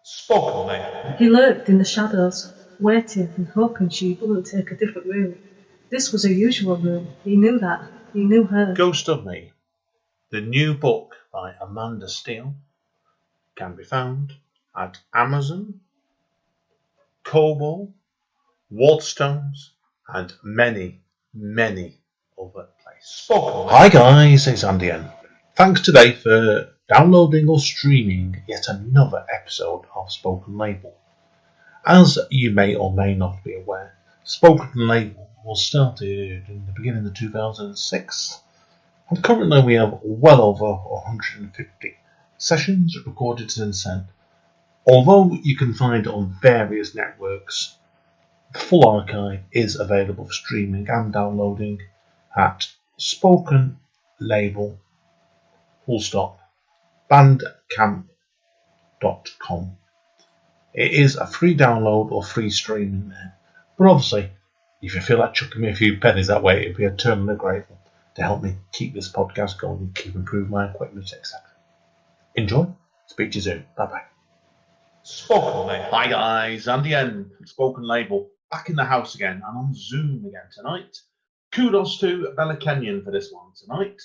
Spoken name. He lurked in the shadows, waiting and hoping she wouldn't take a different route. This was her usual room. He knew that. He knew her. Ghost of Me. The new book by Amanda Steele can be found at Amazon, Kobo, Waterstones, and many, many other places. Hi guys, it's Andy N. Thanks today for downloading or streaming yet another episode of Spoken Label. As you may or may not be aware, Spoken Label was started in the beginning of 2006, and currently we have well over 150 sessions recorded since then. Although you can find it on various networks, the full archive is available for streaming and downloading at Spoken Label bandcamp.com. It is a free download or free stream in there, but obviously, if you feel like chucking me a few pennies that way, it'd be eternally grateful to help me keep this podcast going and keep improving my equipment, etc. Enjoy. Speak to you soon. Bye bye. Spoken Label. Hi guys, Andy N. Spoken Label back in the house again and on Zoom again tonight. Kudos to Bella Kenyon for this one tonight.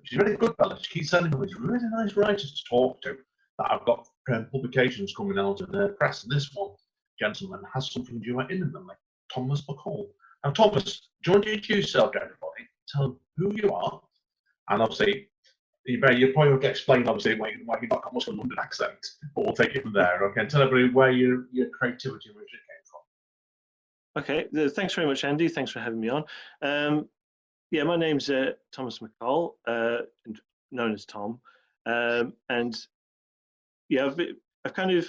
She's really good, Bella. She keeps sending me these really nice writers to talk to that I've got publications coming out in the press. And this one, gentleman, has something due out imminently. Thomas McColl. Now, Thomas, do you want to introduce yourself to everybody? Tell them who you are, and obviously, you probably will explain obviously why you've not got much of a London accent, but we'll take it from there. Okay, and tell everybody where your creativity originally came from. Okay, thanks very much, Andy. Thanks for having me on. Yeah, my name's Thomas McColl, known as Tom, and yeah, I've kind of,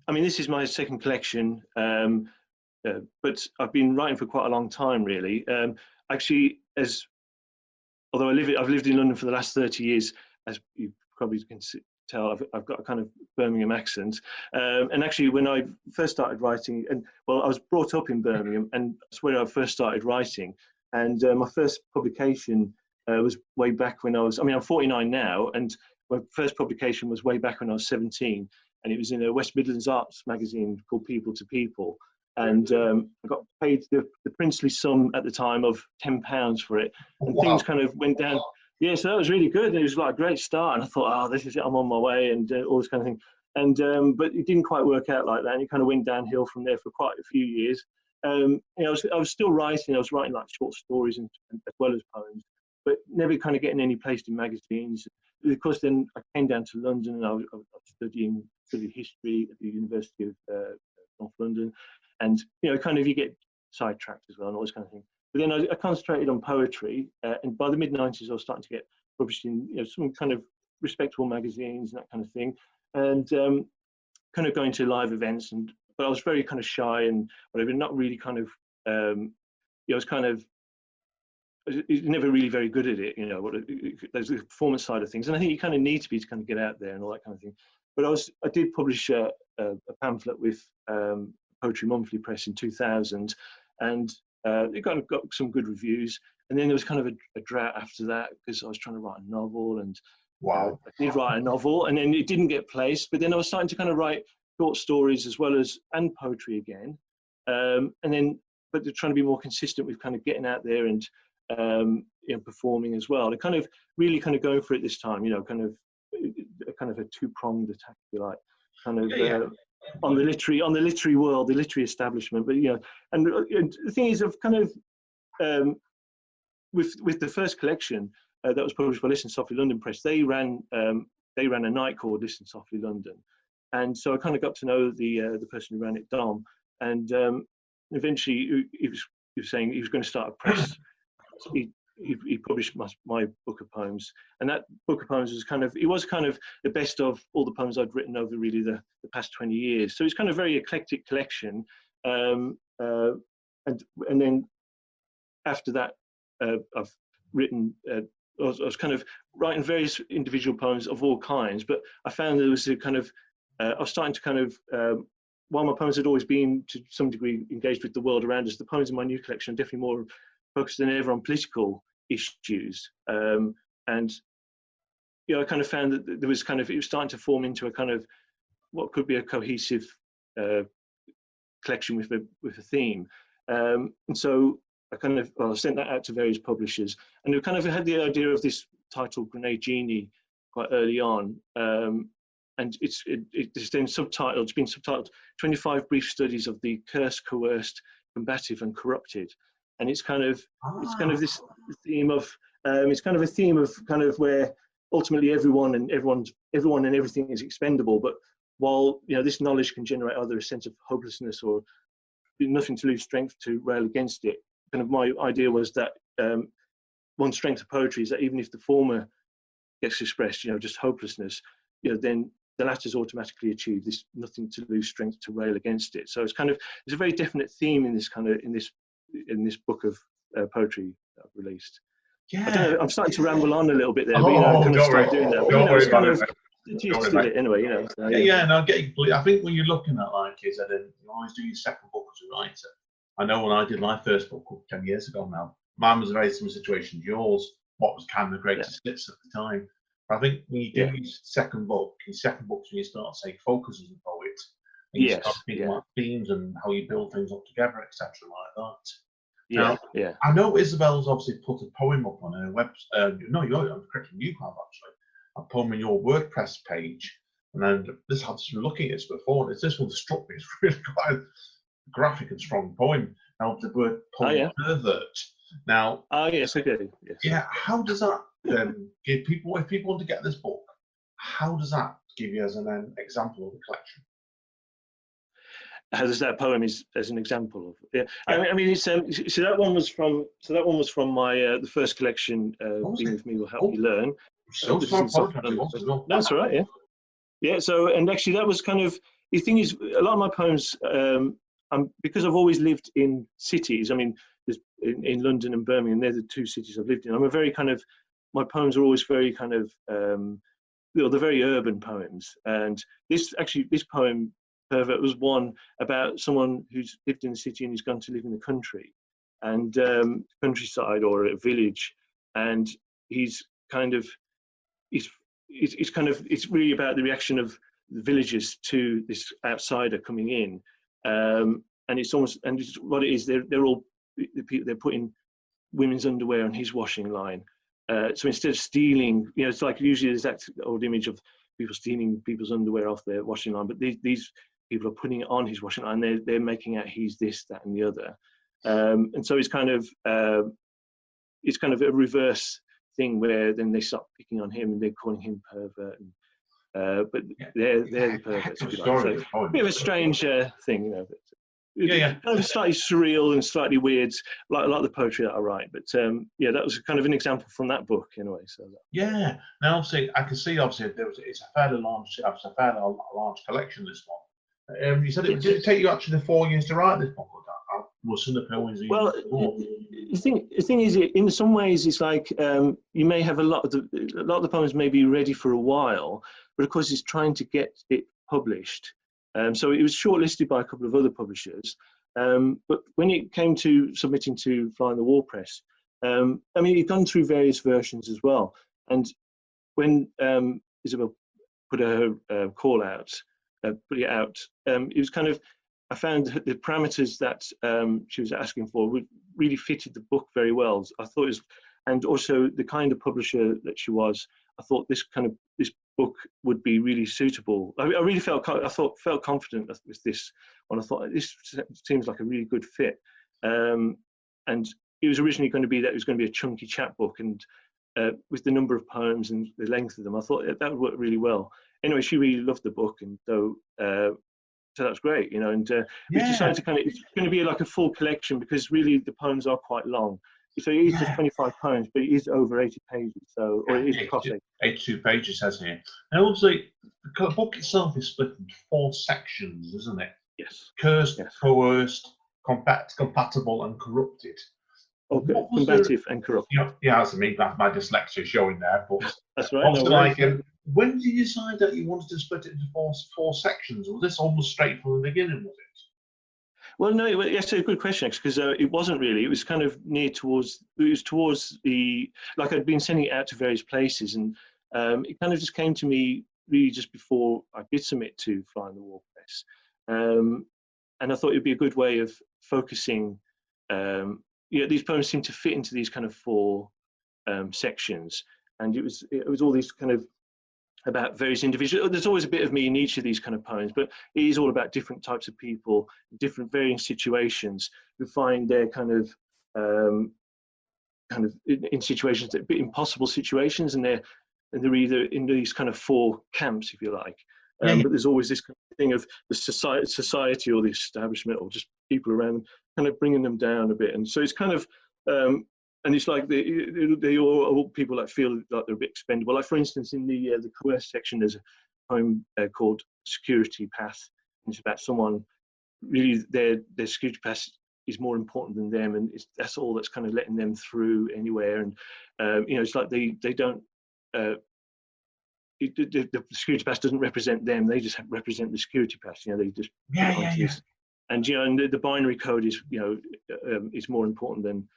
I mean, this is my second collection, but I've been writing for quite a long time, really. Actually, although I've lived in London for the last 30 years, as you probably can tell, I've got a kind of Birmingham accent. And actually, when I first started writing, I was brought up in Birmingham, and that's where I first started writing. And my first publication was way back when I'm 49 now, and my first publication was way back when I was 17, and it was in a West Midlands arts magazine called People to People. And I got paid the princely sum at the time of £10 for it, and wow. Things kind of went down. Yeah, so that was really good. It was like a great start, and I thought, this is it, I'm on my way, and all this kind of thing. And but it didn't quite work out like that, and it kind of went downhill from there for quite a few years. I was still writing. I was writing like short stories and as well as poems, but never kind of getting any placed in magazines. Of course, then I came down to London, and I was studied history at the University of North London. And, kind of you get sidetracked as well and all this kind of thing. But then I concentrated on poetry. And by the mid-90s, I was starting to get published in some kind of respectable magazines and that kind of thing. And kind of going to live events. But I was very kind of shy and whatever, not really kind of, I was never really very good at it, there's the performance side of things. And I think you kind of need to be to kind of get out there and all that kind of thing. But I did publish a pamphlet with Poetry Monthly Press in 2000, and it kind of got some good reviews. And then there was kind of a drought after that because I was trying to write a novel, and wow, I did write a novel, and then it didn't get placed. But then I was starting to kind of write short stories as well as poetry again, but they're trying to be more consistent with kind of getting out there and performing as well. They're kind of really kind of going for it this time, kind of a two-pronged attack, if you like, kind of. On the literary world, the literary establishment, but and the thing is, I've kind of with the first collection that was published by Listen Softly London Press, they ran a night called Listen Softly London, and so I kind of got to know the person who ran it, Dom, and eventually he was saying he was going to start a press. He published my book of poems, and that book of poems was kind of the best of all the poems I'd written over really the past 20 years. So it's kind of a very eclectic collection, and then after that I've written I was kind of writing various individual poems of all kinds, but I found there was a kind of I was starting to kind of while my poems had always been to some degree engaged with the world around us, the poems in my new collection are definitely more focused than ever on political issues, and I kind of found that there was it was starting to form into a kind of what could be a cohesive collection with a theme. And so I sent that out to various publishers, and we kind of had the idea of this title, Grenade Genie, quite early on. And it's been subtitled 25 Brief Studies of the Cursed, Coerced, Combative and Corrupted. And it's kind of this theme of it's kind of a theme of kind of where ultimately everyone and everything is expendable, but while this knowledge can generate either a sense of hopelessness or nothing to lose strength to rail against it, kind of my idea was that one strength of poetry is that even if the former gets expressed, just hopelessness, then the latter's automatically achieved this nothing to lose strength to rail against it. So there's a very definite theme in this book of poetry that I've released. Yeah, I don't know, I'm starting to ramble on a little bit there. Don't worry about it. Anyway, So, no, I get it completely. I think when you're looking at kids, you always do your second book as a writer. I know when I did my first book 10 years ago now, mine was a very similar situation to yours. What was kind of the greatest hits at the time. But I think when you do your second book's when you start, say, focus as a poet, and you start thinking about themes and how you build things up together, etc., like that. Now, I know Isabel's obviously put a poem up on her website. I'm correcting you, have actually. A poem on your WordPress page, and then this had been looking at this before. And this one struck me. It's really quite a graphic and strong poem. Now the word poem pervert. Now, yes, okay, yes. Yeah, how does that give people? If people want to get this book, how does that give you as an example of the collection? How does that poem is as an example of? Yeah, I mean, it's so that one was from my the first collection. Being with Me Will Help You Learn. That's all right. Yeah. So, and actually, that was kind of the thing is a lot of my poems. Because I've always lived in cities. I mean, in London and Birmingham, they're the two cities I've lived in. I'm a very my poems are always very kind of they're very urban poems. And this poem, Pervert, was one about someone who's lived in the city and who's gone to live in the country, and countryside or a village, and it's really about the reaction of the villagers to this outsider coming in, and it's what it is. They're putting women's underwear on his washing line. So instead of stealing, it's like usually there's that old image of people stealing people's underwear off their washing line, but these people are putting it on his washing line. They're making out he's this, that, and the other, and so it's kind of a reverse thing where then they start picking on him and they're calling him pervert, but they're the perverts. So a bit of a strange thing, Kind of slightly surreal and slightly weird, like the poetry that I write. But that was kind of an example from that book, in a way. So now obviously I can see it's a fairly large collection. This one. You said did it take you actually 4 years to write this book? Well, the thing is, in some ways, it's like you may have a lot of the poems may be ready for a while, but of course, it's trying to get it published. So it was shortlisted by a couple of other publishers, but when it came to submitting to Fly on the Wall Press, it'd gone through various versions as well. And when Isabel put her call out, put it out, it was kind of, I found the parameters that she was asking for really fitted the book very well. I thought it was, and also the kind of publisher that she was, I thought this book would be really suitable. I really felt confident with this one. I thought this seems like a really good fit. And it was originally going to be a chunky chapbook, and with the number of poems and the length of them, I thought that would work really well. Anyway, she really loved the book, and so that's great, And we decided it's going to be like a full collection, because really the poems are quite long. So it is just 25 poems, but it is over 80 pages. So, or it is across 82 pages, hasn't it? And obviously, the book itself is split into 4 sections, isn't it? Yes. Cursed, coerced, compatible, and corrupted. Okay, combative and corrupted. That's me. My dyslexia showing there. But that's right. When did you decide that you wanted to split it into four sections? Was this almost straight from the beginning? Was it? Well, no, that's a good question, because it wasn't really. It was kind of towards the, like I'd been sending it out to various places, and it kind of just came to me really just before I did submit to Fly on the Wall Press, and I thought it'd be a good way of focusing. These poems seem to fit into these kind of 4 sections, and it was all these kind of about various individuals. There's always a bit of me in each of these kind of poems, but it is all about different types of people, different varying situations who find their kind of in situations that are a bit impossible situations, and they're either in these kind of 4 camps, if you like. But there's always this kind of thing of the society or the establishment or just people around them kind of bringing them down a bit. And so it's kind of, and it's like they all people that feel like they're a bit expendable. Like, for instance, in the coerce section, there's a poem called Security Path. And it's about someone, really, their security path is more important than them, and that's all that's kind of letting them through anywhere. And it's like they don't. The security pass doesn't represent them; they just represent the security pass. They just and and the binary code is is more important than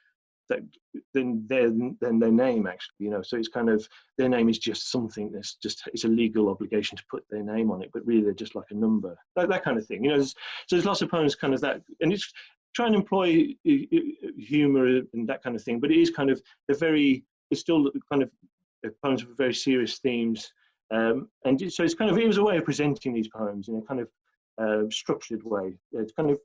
their name, actually. So it's kind of, their name is just something that's just, it's a legal obligation to put their name on it, but really they're just like a number, that kind of thing. So there's lots of poems kind of that, and it's trying to employ humor and that kind of thing, but it is kind of it's still kind of poems with very serious themes. And so it was a way of presenting these poems in a kind of structured way. It's kind of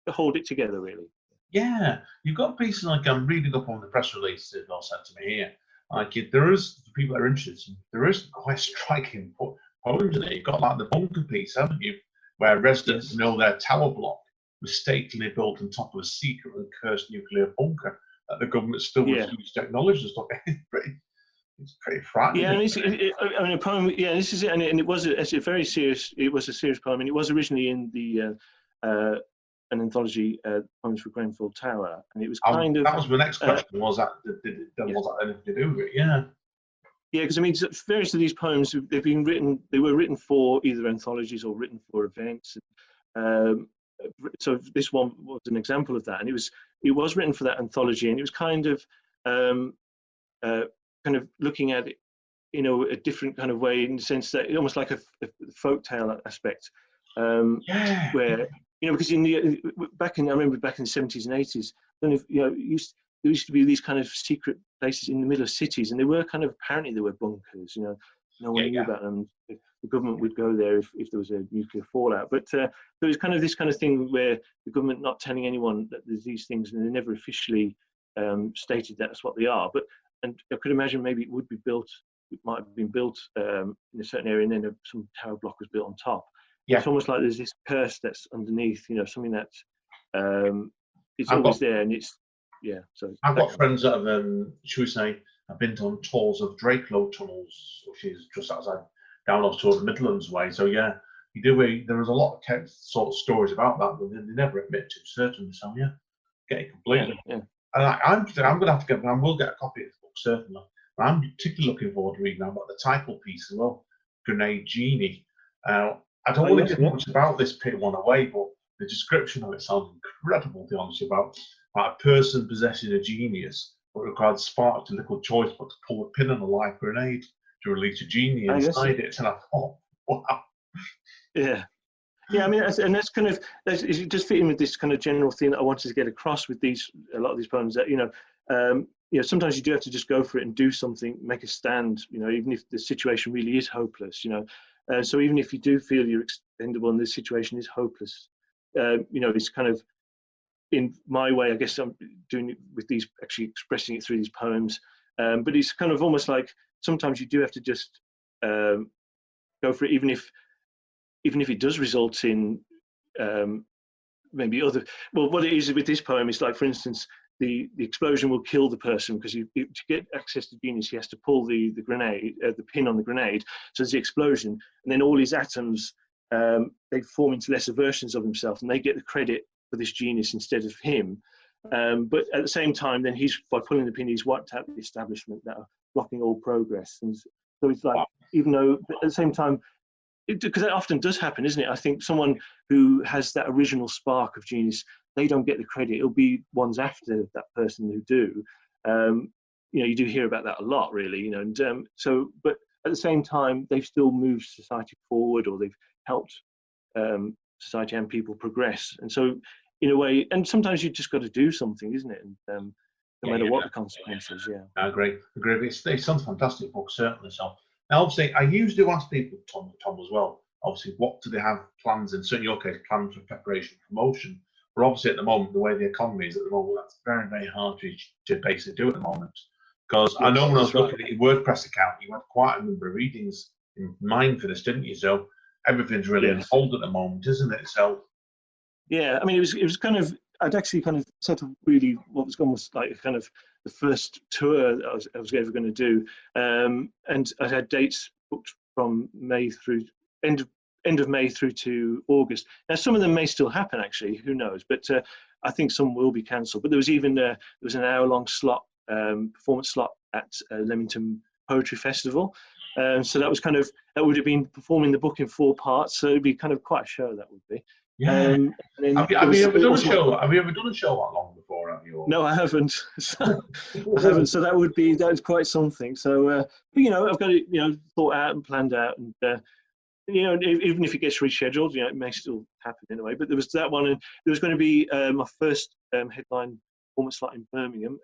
to hold it together, really. Yeah, you've got pieces like, I'm reading up on the press release that Bill sent to me here. Like, there is, for people that are interested, there is quite striking poems in it. You've got like the bunker piece, haven't you? Where residents know their tower block mistakenly built on top of a secret and cursed nuclear bunker that the government still refused to acknowledge and stuff. It's pretty frightening. Yeah, and a poem. Yeah, this is it, and it was a very serious. It was a serious poem, and it was originally in the an anthology, Poems for Grenfell Tower, and it was kind of. That was my next question. Was that anything to do with it? Yeah. Yeah, because I mean, various of these poems they've been written. They were written for either anthologies or written for events. So this one was an example of that, and it was written for that anthology, and it was kind of looking at it, a different kind of way, in the sense that almost like a folktale aspect, where because I remember back in the 70s and 80s, there used to be these kind of secret places in the middle of cities, and they were kind of, apparently there were bunkers, no one knew about them. The government would go there if there was a nuclear fallout, but there was kind of this kind of thing where the government not telling anyone that there's these things, and they never officially stated that's what they are. And I could imagine maybe it might have been built in a certain area, and then some tower block was built on top. Yeah. It's almost like there's this curse that's underneath, something that it's always there, and it's, so. I've got friends that have, should we say, have been on tours of Drakelow tunnels, which is just outside down towards the Midlands way. So yeah, there was a lot of sort of stories about that, but they never admit to, certainly. So yeah, get it completely. Yeah. And I'm going to have to I will get a copy of the book, certainly. But I'm particularly looking forward to reading about the title piece as well, Grenade Genie. I don't want to give much about this one away, but the description of it sounds incredible, to be honest, about a person possessing a genius, but requires spark to little choice but to pull a pin on a live grenade to release a genie inside it. And I thought, wow. Yeah. Yeah, I mean, and that's kind of, it's just fitting with this kind of general thing that I wanted to get across with a lot of these poems, that, sometimes you do have to just go for it and do something, make a stand, even if the situation really is hopeless, so even if you do feel you're expendable and the situation is hopeless, it's kind of, in my way, I guess I'm doing it with these, actually expressing it through these poems, but it's kind of almost like sometimes you do have to just go for it, even if it does result in maybe other. Well, what it is with this poem is, like, for instance, the explosion will kill the person, because to get access to genius, he has to pull the grenade, the pin on the grenade. So there's the explosion, and then all his atoms they form into lesser versions of himself, and they get the credit for this genius instead of him. But at the same time, then by pulling the pin, he's wiped out the establishment that are blocking all progress. And so it's like, even though at the same time, because that often does happen, isn't it? I think someone who has that original spark of genius, they don't get the credit. It'll be ones after that person who do. You do hear about that a lot, really. And but at the same time, they've still moved society forward, or they've helped society and people progress. And so, in a way, and sometimes you just got to do something, isn't it? And no matter what the consequences. Yeah, I agree. It's some fantastic books, certainly. So, now, obviously, I usually do ask people, Tom as well. Obviously, what do they have plans in? Certainly, in your case, plans for preparation, promotion. But obviously, at the moment, the way the economy is at the moment, that's very, very hard to basically do at the moment. Because I know when I was looking at your WordPress account, you had quite a number of readings in mind for this, didn't you? So everything's really on hold at the moment, isn't it? So yeah, I mean, it was kind of, I'd actually kind of set up really what was almost like kind of the first tour that I was ever going to do, and I had dates booked from May through end of May through to August. Now, some of them may still happen, actually, who knows? But I think some will be cancelled. But there was even there was an hour-long slot, performance slot at Leamington Poetry Festival. So that was kind of, that would have been performing the book in 4 parts. So it'd be kind of quite a show, that would be. Yeah. Have you ever done a show? Have you ever done a show that long before? Have you? No, I haven't. I haven't. So that was quite something. So, but, you know, I've got it, you know, thought out and planned out, and you know, even if it gets rescheduled, you know, it may still happen in a way. But there was that one, and there was going to be my first headline performance slot in Birmingham.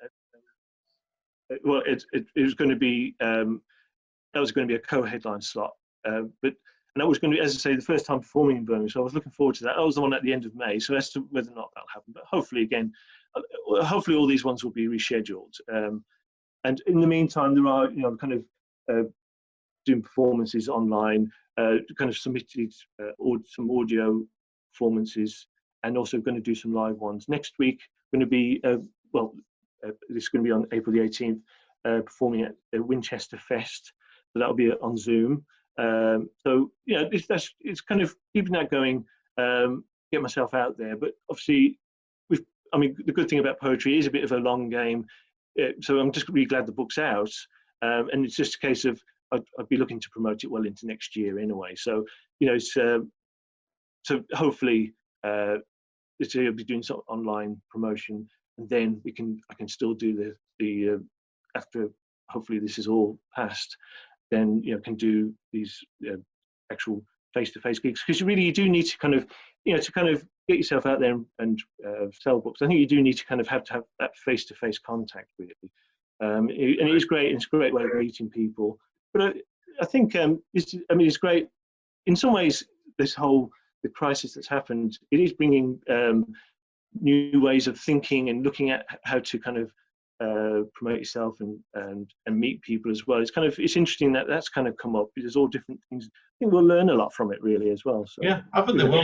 Well, it was going to be that was going to be a co-headline slot, and that was going to be, as I say, the first time performing in Birmingham. So I was looking forward to that. That was the one at the end of May. So as to whether or not that'll happen, but hopefully, again, hopefully all these ones will be rescheduled. And in the meantime, there are, you know, kind of doing performances online, kind of submitted some audio performances, and also going to do some live ones. Next week, going to be, this is going to be on April the 18th, performing at Winchester Fest. So that'll be on Zoom. So yeah, it's kind of keeping that going, get myself out there. But obviously, I mean, the good thing about poetry is a bit of a long game. So I'm just really glad the book's out, and it's just a case of I'd be looking to promote it well into next year anyway. So you know, it's, so hopefully, I'll be doing some online promotion, and then I can still do the after hopefully this is all passed. Then, you know, can do these actual face-to-face gigs, because you do need to kind of, you know, to kind of get yourself out there and sell books. I think you do need to kind of have that face-to-face contact, really. And it is great. It's a great way of meeting people. But I think it's great in some ways. The crisis that's happened, it is bringing new ways of thinking and looking at how to kind of promote yourself and meet people as well. It's interesting that that's kind of come up. There's all different things. I think we'll learn a lot from it, really, as well. So, yeah, I think they will.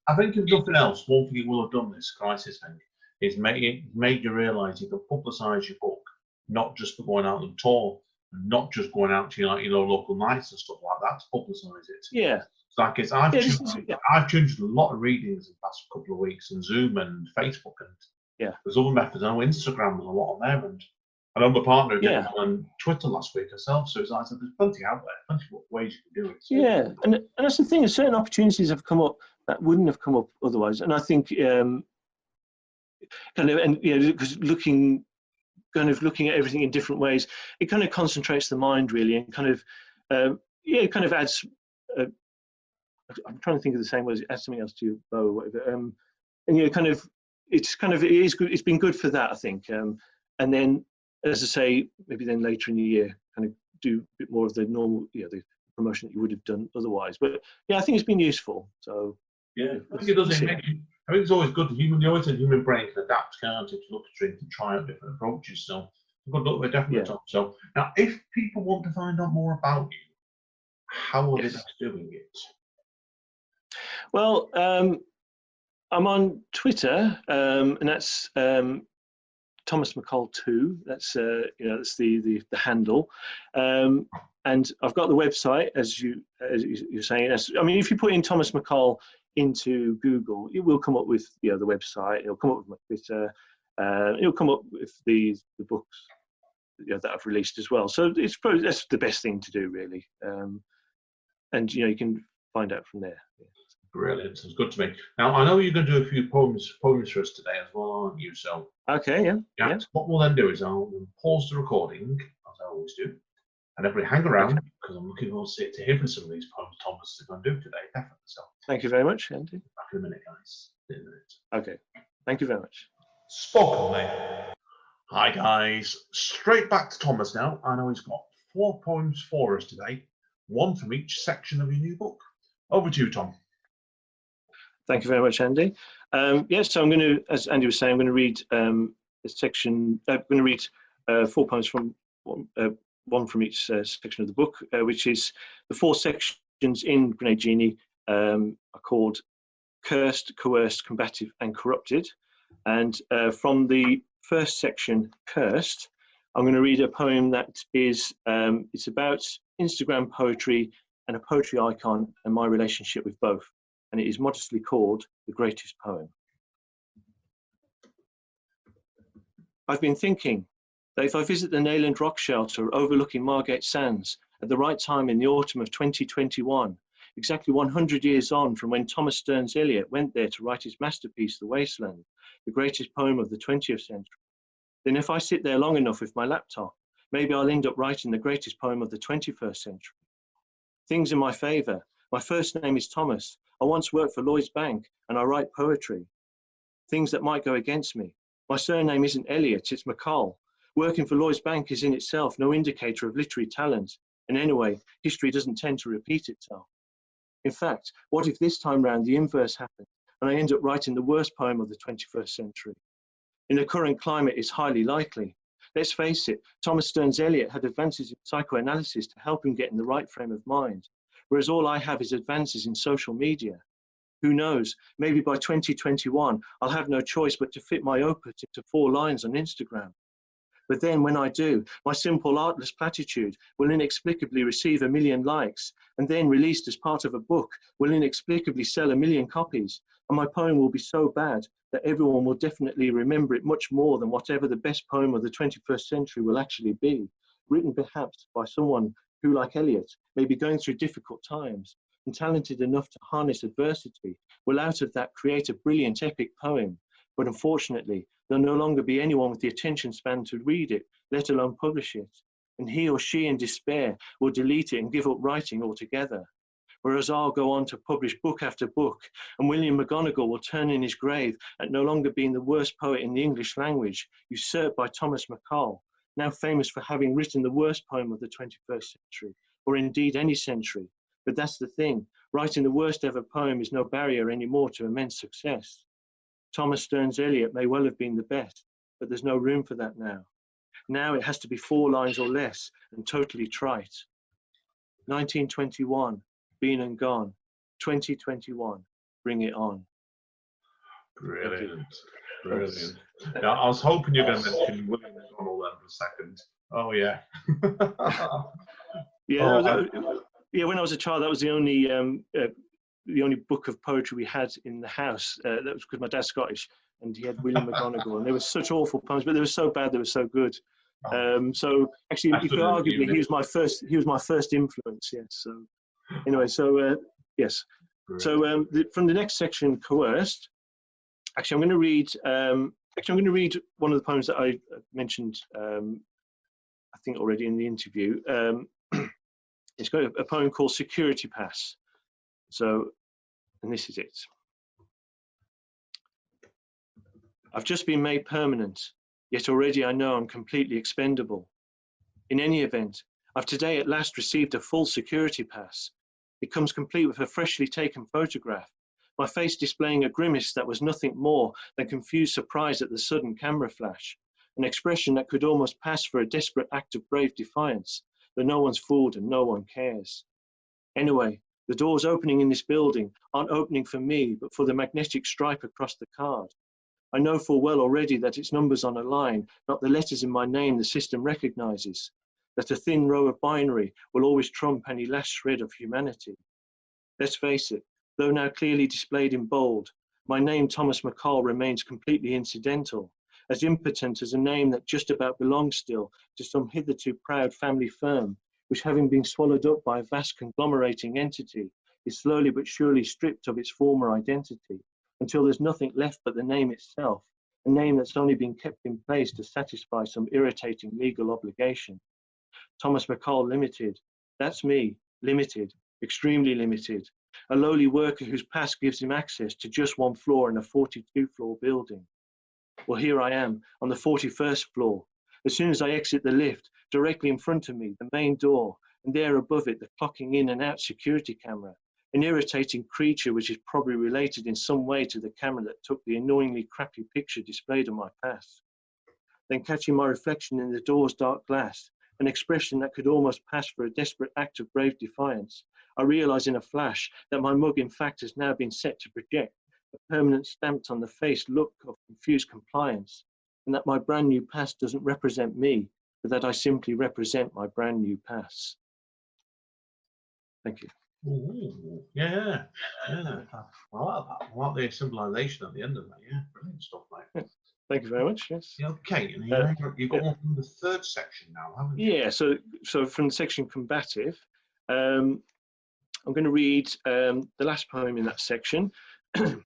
I think if nothing else, one thing you will have done this crisis thing is made you realise you can publicise your book, not just for going out on tour, and not just going out to your local nights and stuff like that to publicise it. Yeah. Like I've changed a lot of readings in the past couple of weeks on Zoom and Facebook, and there's other methods. I know Instagram, there's a lot on there, and I know my partner did on Twitter last week herself. So it's like, there's plenty out there, plenty of ways you can do it. So. Yeah, and that's the thing. Certain opportunities have come up that wouldn't have come up otherwise, and I think kind of, and you know, because looking at everything in different ways, it kind of concentrates the mind, really, and kind of it kind of adds. I'm trying to think of the same words. Add something else to your bow, or whatever. And you know, it is good. It's been good for that, I think. And then, as I say, maybe then later in the year, kind of do a bit more of the normal, you know, the promotion that you would have done otherwise. But yeah, I think it's been useful. So yeah, I think it does. I think it's always good. You always said human brain can adapt, can't it? To look at things and try out different approaches. So good luck with definitely. Yeah. So now, if people want to find out more about you, how are they doing it? Well, I'm on Twitter, and that's Thomas McColl 2. That's that's the handle, and I've got the website as you're saying. I mean, if you put in Thomas McColl into Google, it will come up with the website. It'll come up with my Twitter. It'll come up with the books that I've released as well. So it's probably that's the best thing to do, really. And you can find out from there. Yeah. Brilliant. Sounds good to me. Now, I know you're going to do a few poems for us today as well, aren't you? So okay, yeah. So what we'll then do is I'll pause the recording, as I always do, And everybody hang around, because I'm looking forward to hear from some of these poems Thomas is going to do today, definitely. So, thank you very much, Andy. Back in a minute, guys. In a minute. Okay, thank you very much. Spoken, mate. Hi, guys. Straight back to Thomas now. I know he's got 4 poems for us today, one from each section of your new book. Over to you, Tom. Thank you very much, Andy. Yes, so I'm going to, as Andy was saying, I'm going to read a section. I'm going to read 4 poems from one from each section of the book, which is the 4 sections in Grenade Genie are called Cursed, Coerced, Combative, and Corrupted. And from the first section, Cursed, I'm going to read a poem that is it's about Instagram poetry and a poetry icon and my relationship with both. And it is modestly called The Greatest Poem. I've been thinking that if I visit the Nayland Rock Shelter overlooking Margate Sands at the right time in the autumn of 2021, exactly 100 years on from when Thomas Stearns Eliot went there to write his masterpiece, The Wasteland, the greatest poem of the 20th century, then if I sit there long enough with my laptop, maybe I'll end up writing the greatest poem of the 21st century. Things in my favour. My first name is Thomas. I once worked for Lloyd's Bank and I write poetry. Things that might go against me. My surname isn't Eliot, it's McColl. Working for Lloyd's Bank is in itself no indicator of literary talent. And anyway, history doesn't tend to repeat itself. In fact, what if this time round the inverse happened and I end up writing the worst poem of the 21st century? In the current climate, it's highly likely. Let's face it, Thomas Stearns Eliot had advances in psychoanalysis to help him get in the right frame of mind, whereas all I have is advances in social media. Who knows, maybe by 2021, I'll have no choice but to fit my opus into 4 lines on Instagram. But then when I do, my simple artless platitude will inexplicably receive 1 million likes, and then released as part of a book, will inexplicably sell 1 million copies, and my poem will be so bad that everyone will definitely remember it much more than whatever the best poem of the 21st century will actually be, written perhaps by someone who, like Eliot, may be going through difficult times, and talented enough to harness adversity, will out of that create a brilliant epic poem. But unfortunately, there'll no longer be anyone with the attention span to read it, let alone publish it. And he or she in despair will delete it and give up writing altogether. Whereas I'll go on to publish book after book, and William McGonagall will turn in his grave at no longer being the worst poet in the English language, usurped by Thomas McColl, now famous for having written the worst poem of the 21st century, or indeed any century. But that's the thing, writing the worst ever poem is no barrier anymore to immense success. Thomas Stearns Eliot may well have been the best, but there's no room for that now. Now it has to be 4 lines or less and totally trite. 1921, been and gone. 2021, bring it on. Brilliant. Brilliant. Now, I was hoping you were going to mention William McDonnell then for a second. Oh, yeah. Yeah, when I was a child, that was the only book of poetry we had in the house. That was because my dad's Scottish, and he had William McGonagall, and they were such awful poems, but they were so bad they were so good. So actually, you could arguably he was my first influence. Yes. So anyway, so yes. So from the next section, Coerced. Actually, I'm going to read one of the poems that I mentioned, I think already in the interview. It's got a poem called Security Pass. So, and this is it. I've just been made permanent, yet already I know I'm completely expendable. In any event, I've today at last received a full security pass. It comes complete with a freshly taken photograph, my face displaying a grimace that was nothing more than confused surprise at the sudden camera flash, an expression that could almost pass for a desperate act of brave defiance, that no one's fooled and no one cares. Anyway, the doors opening in this building aren't opening for me, but for the magnetic stripe across the card. I know full well already that it's numbers on a line, not the letters in my name the system recognizes, that a thin row of binary will always trump any last shred of humanity. Let's face it, though now clearly displayed in bold, my name Thomas McColl remains completely incidental, as impotent as a name that just about belongs still to some hitherto proud family firm, which having been swallowed up by a vast conglomerating entity, is slowly but surely stripped of its former identity, until there's nothing left but the name itself, a name that's only been kept in place to satisfy some irritating legal obligation. Thomas McColl Limited. That's me, limited, extremely limited. A lowly worker whose past gives him access to just one floor in a 42-floor building. Well, here I am on the 41st floor. As soon as I exit the lift, directly in front of me, the main door, and there above it, the clocking in and out security camera, an irritating creature which is probably related in some way to the camera that took the annoyingly crappy picture displayed on my pass. Then catching my reflection in the door's dark glass, an expression that could almost pass for a desperate act of brave defiance, I realise in a flash that my mug in fact has now been set to project a permanent stamped on the face look of confused compliance, and that my brand new pass doesn't represent me, but that I simply represent my brand new pass. Thank you. Ooh, yeah. I like that. I like the symbolisation at the end of that. Yeah, brilliant stuff, mate. Thank you very much. Yes. Yeah, okay, and you've got one from the third section now, haven't you? Yeah. So from the section combative, I'm going to read the last poem in that section, and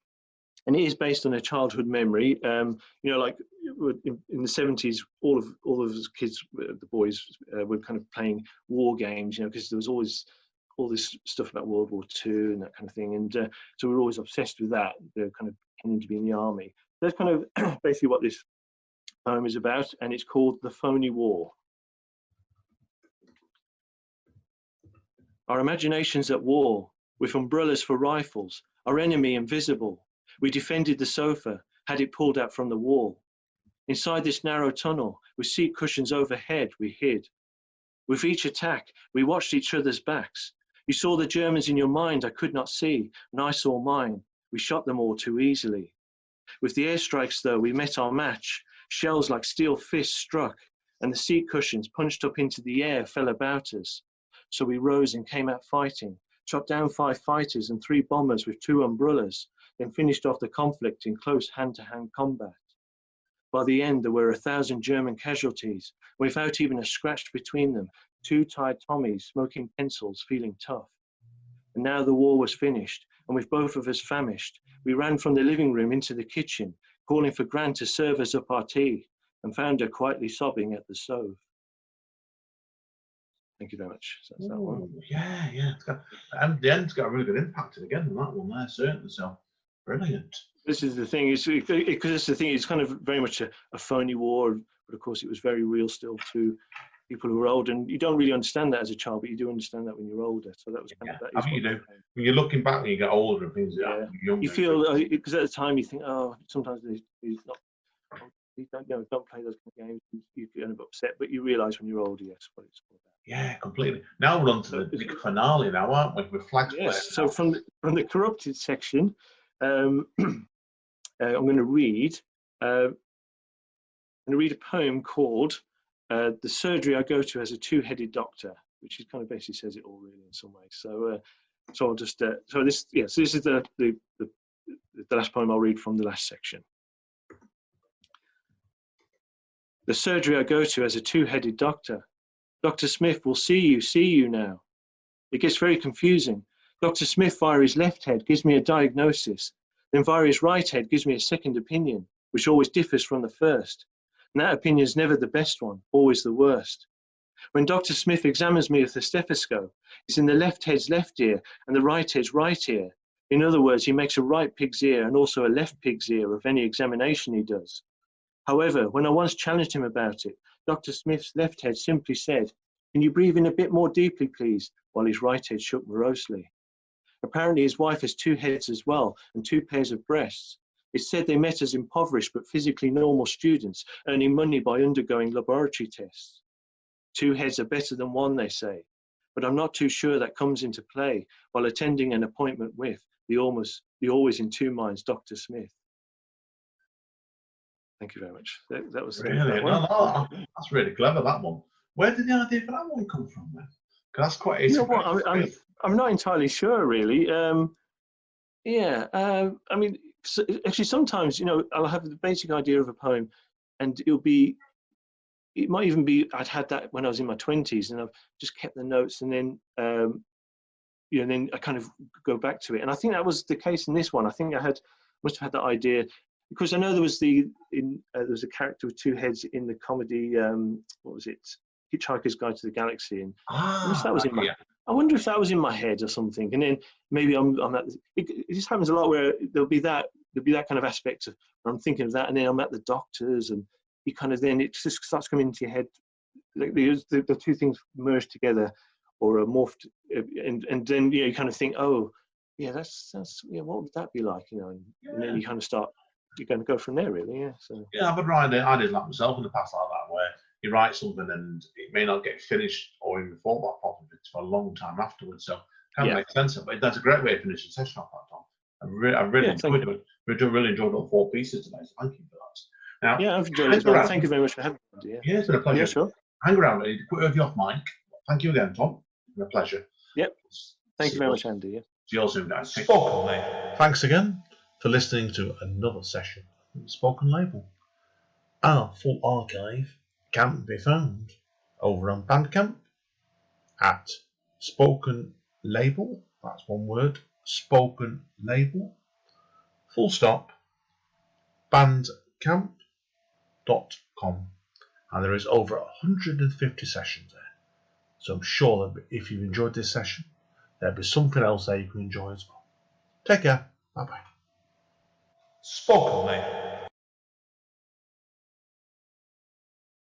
it is based on a childhood memory. Like in the 70s, all of us kids, the boys, were kind of playing war games. Because there was always all this stuff about World War II and that kind of thing, and so we were always obsessed with that. They're kind of tending to be in the army. That's kind of basically what this poem is about, and it's called The Phony War. Our imagination's at war, with umbrellas for rifles, our enemy invisible. We defended the sofa, had it pulled out from the wall. Inside this narrow tunnel, with seat cushions overhead, we hid. With each attack, we watched each other's backs. You saw the Germans in your mind I could not see, and I saw mine. We shot them all too easily. With the airstrikes, though, we met our match. Shells like steel fists struck, and the seat cushions punched up into the air fell about us. So we rose and came out fighting, shot down 5 fighters and 3 bombers with 2 umbrellas, then finished off the conflict in close hand-to-hand combat. By the end, there were 1,000 German casualties, without even a scratch between them, 2 tired Tommies smoking pencils, feeling tough. And now the war was finished, and with both of us famished, we ran from the living room into the kitchen, calling for Gran to serve us up our tea, and found her quietly sobbing at the stove. Thank you very much. So that's that one. Yeah. And the end's got a really good impact again on that one there, certainly. So brilliant. This is the thing, because it's the thing, it's kind of very much a phony war, but of course it was very real still to people who are old, and you don't really understand that as a child, but you do understand that when you're older. So that was kind of that. I think you do. When you're looking back when you get older and things, younger, you feel, because at the time you think, sometimes don't play those kind of games. You get upset, but you realise when you're older, yes, what it's all about. Yeah, completely. Now we're on to the big finale now, aren't we? With flags. Yes. So from the corrupted section, I'm going to read a poem called "The Surgery I Go to as a Two-Headed Doctor," which is kind of basically says it all really in some ways. So I'll just so this is the last poem I'll read from the last section. The surgery I go to as a two-headed doctor. Dr. Smith will see you now. It gets very confusing. Dr. Smith via his left head gives me a diagnosis. Then via his right head gives me a second opinion, which always differs from the first. And that opinion is never the best one, always the worst. When Dr. Smith examines me with the stethoscope, it's in the left head's left ear and the right head's right ear. In other words, he makes a right pig's ear and also a left pig's ear of any examination he does. However, when I once challenged him about it, Dr. Smith's left head simply said, "Can you breathe in a bit more deeply, please?" while his right head shook morosely. Apparently his wife has 2 heads as well and 2 pairs of breasts. It's said they met as impoverished but physically normal students, earning money by undergoing laboratory tests. 2 heads are better than 1, they say, but I'm not too sure that comes into play while attending an appointment with the always in 2 minds Dr. Smith. Thank you very much. That was really no, that's really clever, that one. Where did the idea for that one come from then? Because that's quite. I'm not entirely sure, really. I mean, actually, sometimes I'll have the basic idea of a poem, and it might even be I'd had that when I was in my 20s, and I've just kept the notes, and then then I kind of go back to it. And I think that was the case in this one. I think I must have had that idea. Because I know there was a character with 2 heads in the comedy. What was it? Hitchhiker's Guide to the Galaxy, and Yeah. I wonder if that was in my head or something. And then maybe I'm at. It just happens a lot where there'll be that kind of aspect of where I'm thinking of that, and then I'm at the doctor's, and you kind of then it just starts coming into your head. Like the two things merge together, or are morphed, and then you kind of think, oh, yeah, that's what would that be like, and then you kind of start. You're going to go from there, really, yeah. So yeah, but I did like myself in the past like that, where you write something and it may not get finished or even thought about properly for a long time afterwards. So kind of makes sense. But that's a great way of finishing the session off, that, Tom. I really enjoyed it. We really enjoyed all 4 pieces today. So thank you for that. Now, yeah, I've enjoyed it as well. Thank you very much for having me. Yeah, it's been a pleasure. Yeah, sure. Hang around, Eddie. Put you off mic. Thank you again, Tom. It's been a pleasure. Yep. Thank you very much, Andy. Yeah. See you all soon, guys. Spoken Label. Thanks again for listening to another session of the Spoken Label. Our full archive can be found over on Bandcamp at Spoken Label. That's one word. Spoken Label. Full stop. Bandcamp.com. And there is over 150 sessions there. So I'm sure that if you've enjoyed this session, there'll be something else there you can enjoy as well. Take care. Bye-bye. Spoken Label.